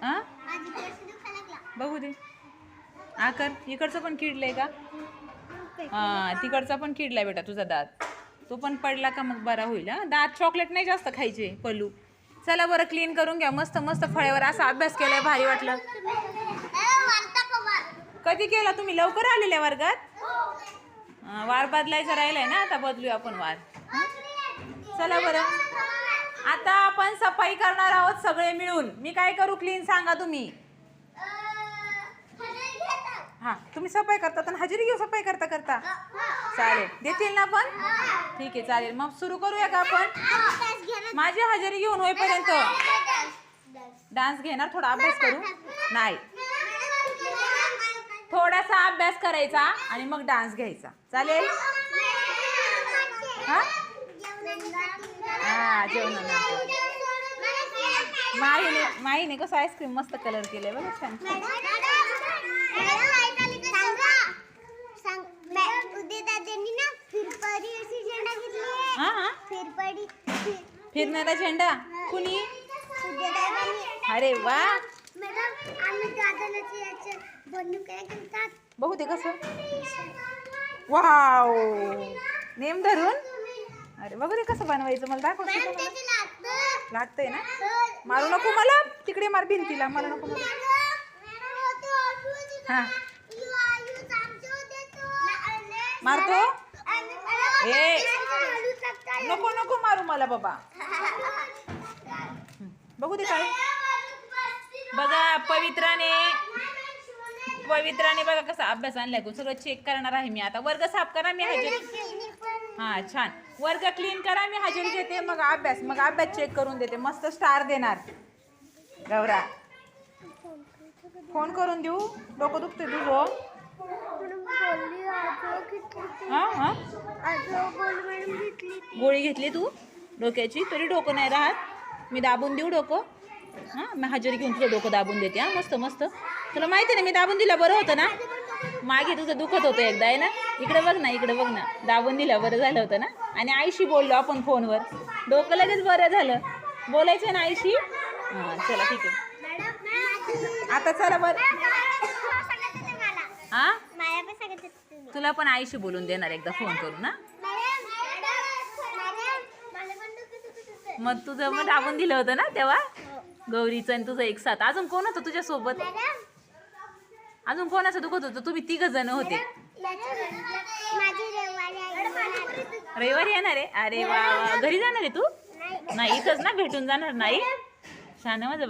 हा बघू दे. आकर इकडचं पण किडलंय का? हा तिकडचा पण किडलाय बेटा तुझा दात. तो पण पडला का मग बरा होईल. हा दात चॉकलेट नाही जास्त खायचे पल्लू. चला बरं क्लीन करून घ्या. मस्त मस्त फळ्यावर असा अभ्यास केलाय भारी वाटलं. कधी केला तुम्ही? लवकर आलेल्या वर्गात? वार बदलायचा राहिलाय ना, आता बदलूया आपण वार. चला बरं आता आपण सफाई करणार आहोत सगळे मिळून. मी काय करू क्लीन सांगा तुम्ही. हा तुम्ही सफाई करता तर हजेरी घेऊ सफाई करता करता. चालेल देतील ना पण? ठीक आहे चालेल. मग सुरू करूया का आपण? माझी हजेरी घेऊन होईपर्यंत डान्स घेणार. थोडा अभ्यास करू. नाही थोडासा अभ्यास करायचा आणि मग डान्स घ्यायचा. चालेल? हा हा जेवणानंतर. माईने कसं आईस्क्रीम मस्त कलर केलंय बघा छान. फिरणारा झेंडा कुणी? अरे वा बघू ते कसं. वाव नेम धरून. अरे बघू दे कसं बनवायचं. मला दाखव. लागतंय ना? मारू नको मला. तिकडे मार भिंतीला. मला नको मारू. हा मारतो. ए नको नको मारू मला बाबा. बघू दे काय. बघा पवित्राने बघा कसा अभ्यास आणलाय. सगळं चेक करणार आहे मी आता. वर्ग साफ करा मी हजेरी. हा छान. वर्ग क्लीन करा मी हजेरी घेते. मग अभ्यास चेक करून देते. मस्त स्टार देणार. गौरा फोन करून देऊ. डोकं दुखते तुझं. हा हा गोळी घेतली तू डोक्याची तरी डोकं नाही राहत. मी दाबून देऊ डोकं. हां मी हजेरी घेऊन तुझं डोकं दाबून देते. हां मस्त मस्त. तुला माहिती ना मी दाबून दिला बरं होतं ना. मागे तुझं दुखत होतं एकदा आहे ना. इकडे बघ ना. दाबून दिलं बरं झालं होतं ना. आणि आईशी बोललो आपण फोनवर. डोकं लगेच बरं झालं. बोलायचं ना आईशी. हां चला ठीक आहे. आता चला बरं. हां तुला पण आईशी बोलून देणार एकदा फोन करून. ना मग तुझं मग दाबून दिलं होतं ना तेव्हा. गौरीचं आणि तुझं एक साथ. अजून कोण होतं तुझ्यासोबत? अजून कोणाचं दुखत होतं? तुम्ही 3 जण होते. रविवारी येणार आहे? अरे वा घरी जाणार आहे तू? नाही इथंच ना भेटून जाणार. नाही छान माझं बा.